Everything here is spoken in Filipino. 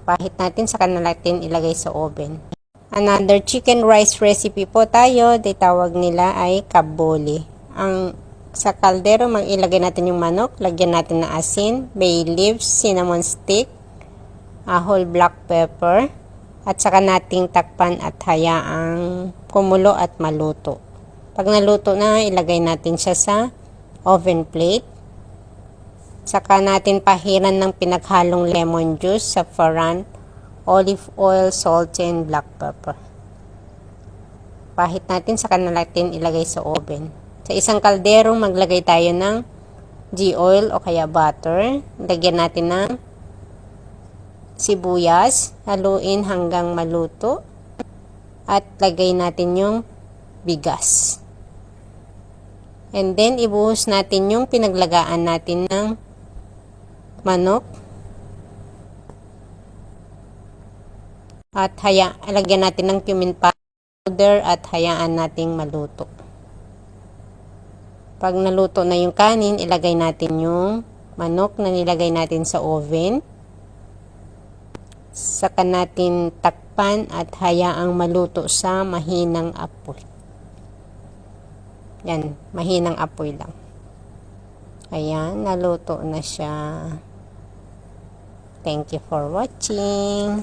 Pahit natin, saka natin ilagay sa oven. Another chicken rice recipe po tayo. Tawag nila ay kaboli. Sa kaldero, ilagay natin yung manok. Lagyan natin ng asin, bay leaves, cinnamon stick, whole black pepper. At saka nating takpan at hayaang kumulo at maluto. Pag naluto na, ilagay natin siya sa oven plate. Saka natin pahiran ng pinaghalong lemon juice, saffron, olive oil, salt, and black pepper. Pahit natin, saka natin ilagay sa oven. Sa isang kaldero, maglagay tayo ng ghee oil o kaya butter. Lagyan natin ng sibuyas. Haluin hanggang maluto. At lagay natin yung bigas. And then, ibuhos natin yung pinaglagaan natin ng manok. At lagyan natin ng cumin powder at hayaan nating maluto. Pag naluto na yung kanin, ilagay natin yung manok na nilagay natin sa oven. Saka natin takpan at hayaang maluto sa mahinang apoy. Yan, mahinang apoy lang. Ayan, naluto na siya. Thank you for watching.